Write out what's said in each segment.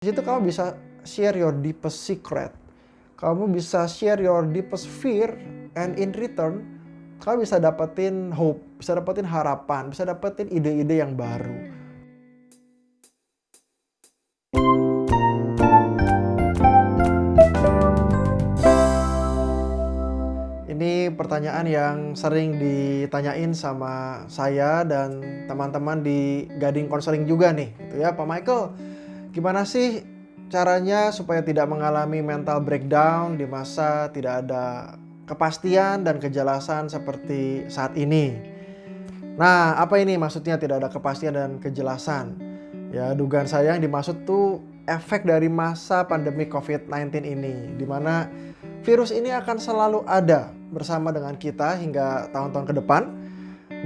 Di situ kamu bisa share your deepest secret. Kamu bisa share your deepest fear, and in return kamu bisa dapetin hope, bisa dapetin harapan, bisa dapetin ide-ide yang baru. Ini pertanyaan yang sering ditanyain sama saya dan teman-teman di Gading Counseling juga nih, gitu ya. Pak Michael, gimana sih caranya supaya tidak mengalami mental breakdown di masa tidak ada kepastian dan kejelasan seperti saat ini? Nah, apa ini maksudnya tidak ada kepastian dan kejelasan? Ya, dugaan saya yang dimaksud tuh efek dari masa pandemi COVID-19 ini, di mana virus ini akan selalu ada bersama dengan kita hingga tahun-tahun ke depan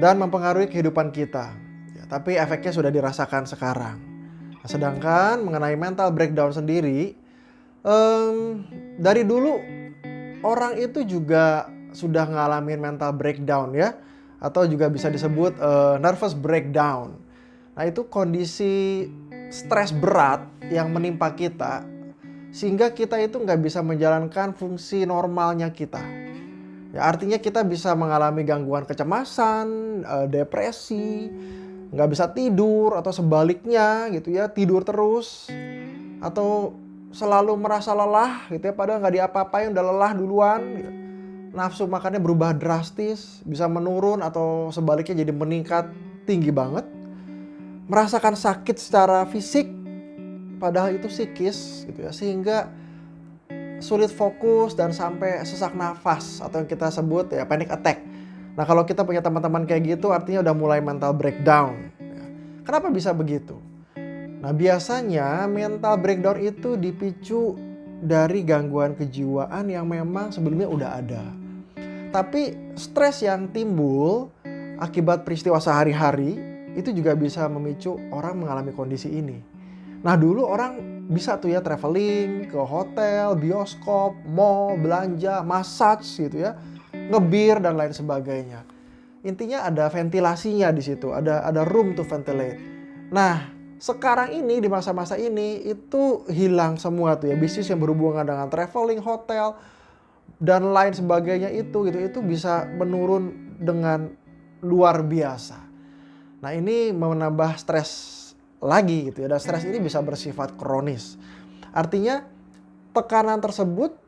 dan mempengaruhi kehidupan kita. Ya, tapi efeknya sudah dirasakan sekarang. Nah, sedangkan mengenai mental breakdown sendiri, dari dulu orang itu juga sudah ngalamin mental breakdown ya, atau juga bisa disebut nervous breakdown. Nah, itu kondisi stres berat yang menimpa kita sehingga kita itu nggak bisa menjalankan fungsi normalnya kita. Ya, artinya kita bisa mengalami gangguan kecemasan, depresi, nggak bisa tidur atau sebaliknya gitu ya, tidur terus atau selalu merasa lelah gitu ya, padahal nggak diapa-apain udah lelah duluan gitu. Nafsu makannya berubah drastis, bisa menurun atau sebaliknya jadi meningkat tinggi banget. Merasakan sakit secara fisik padahal itu psikis gitu ya, sehingga sulit fokus dan sampai sesak nafas atau yang kita sebut ya panic attack. Nah, kalau kita punya teman-teman kayak gitu artinya udah mulai mental breakdown ya. Kenapa bisa begitu? Nah, biasanya mental breakdown itu dipicu dari gangguan kejiwaan yang memang sebelumnya udah ada. Tapi stres yang timbul akibat peristiwa sehari-hari itu juga bisa memicu orang mengalami kondisi ini. Nah, dulu orang bisa tuh ya traveling ke hotel, bioskop, mall, belanja, massage gitu ya, ngebir dan lain sebagainya. Intinya ada ventilasinya di situ, ada room to ventilate. Nah, sekarang ini di masa-masa ini itu hilang semua tuh ya, bisnis yang berhubungan dengan traveling, hotel dan lain sebagainya itu bisa menurun dengan luar biasa. Nah, ini menambah stres lagi gitu ya, dan stres ini bisa bersifat kronis. Artinya tekanan tersebut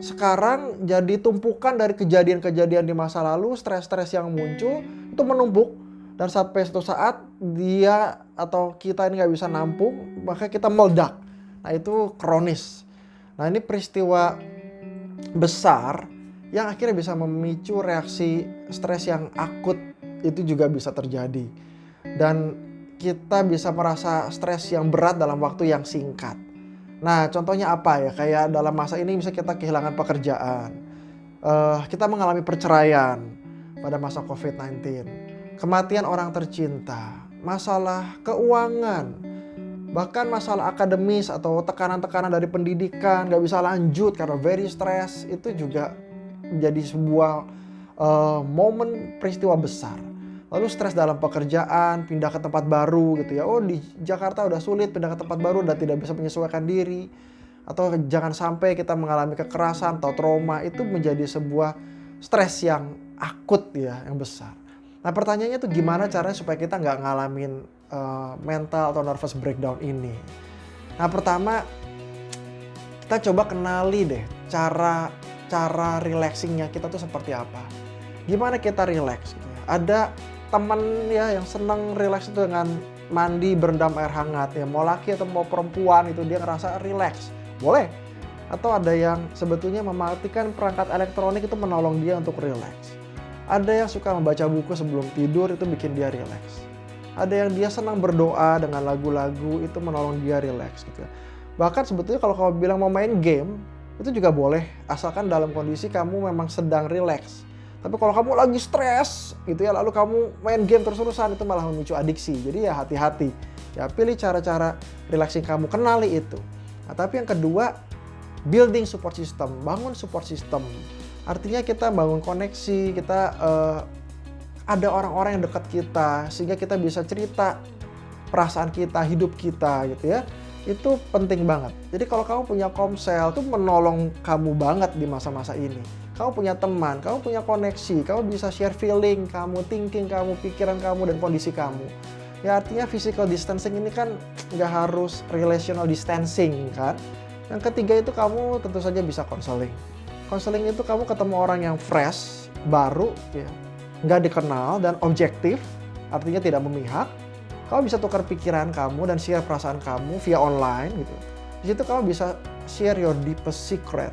sekarang jadi tumpukan dari kejadian-kejadian di masa lalu, stres-stres yang muncul itu menumpuk dan sampai suatu saat dia atau kita ini nggak bisa nampung, maka kita meledak. Nah, itu kronis. Nah, ini peristiwa besar yang akhirnya bisa memicu reaksi stres yang akut itu juga bisa terjadi. Dan kita bisa merasa stres yang berat dalam waktu yang singkat. Nah, contohnya apa ya? Kayak dalam masa ini bisa kita kehilangan pekerjaan. Kita mengalami perceraian pada masa COVID-19. Kematian orang tercinta. Masalah keuangan. Bahkan masalah akademis atau tekanan-tekanan dari pendidikan. Gak bisa lanjut karena very stress. Itu juga menjadi sebuah momen peristiwa besar. Lalu stres dalam pekerjaan, pindah ke tempat baru gitu ya. Oh, di Jakarta udah sulit, pindah ke tempat baru udah tidak bisa menyesuaikan diri. Atau jangan sampai kita mengalami kekerasan atau trauma, itu menjadi sebuah stres yang akut ya, yang besar. Nah, pertanyaannya tuh gimana caranya supaya kita nggak ngalamin mental atau nervous breakdown ini. Nah, pertama kita coba kenali deh cara relaxingnya kita tuh seperti apa. Gimana kita relax gitu ya. Ada teman ya yang senang relax itu dengan mandi berendam air hangat ya, mau laki atau mau perempuan itu dia ngerasa relax, boleh. Atau ada yang sebetulnya mematikan perangkat elektronik itu menolong dia untuk relax. Ada yang suka membaca buku sebelum tidur itu bikin dia relax. Ada yang dia senang berdoa dengan lagu-lagu itu menolong dia relax gitu ya. Bahkan sebetulnya kalau kamu bilang mau main game itu juga boleh, asalkan dalam kondisi kamu memang sedang relax. Tapi kalau kamu lagi stres gitu ya, lalu kamu main game terus-terusan, itu malah memicu adiksi. Jadi ya hati-hati. Ya, pilih cara-cara relaxing kamu, kenali itu. Nah, tapi yang kedua, building support system, bangun support system. Artinya kita bangun koneksi, kita ada orang-orang yang dekat kita, sehingga kita bisa cerita perasaan kita, hidup kita gitu ya. Itu penting banget. Jadi kalau kamu punya komsel, itu menolong kamu banget di masa-masa ini. Kamu punya teman, kamu punya koneksi, kamu bisa share feeling kamu, thinking kamu, pikiran kamu, dan kondisi kamu. Ya artinya physical distancing ini kan nggak harus relational distancing kan. Yang ketiga itu kamu tentu saja bisa konseling. Konseling itu kamu ketemu orang yang fresh, baru, ya, nggak dikenal dan objektif, artinya tidak memihak. Kamu bisa tukar pikiran kamu dan share perasaan kamu via online gitu. Di situ kamu bisa share your deepest secret.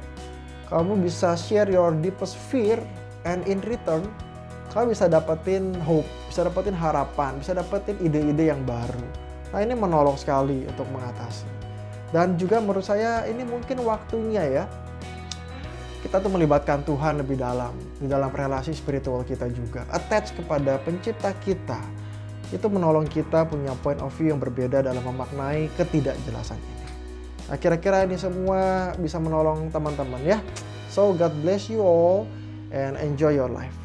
Kamu bisa share your deepest fear, and in return kamu bisa dapetin hope, bisa dapetin harapan, bisa dapetin ide-ide yang baru. Nah ini menolong sekali untuk mengatasi. Dan juga menurut saya ini mungkin waktunya ya, kita tuh melibatkan Tuhan lebih dalam, di dalam relasi spiritual kita juga. Attach kepada pencipta kita. Itu menolong kita punya point of view yang berbeda dalam memaknai ketidakjelasan ini. Nah, kira-kira ini semua bisa menolong teman-teman ya. So God bless you all and enjoy your life.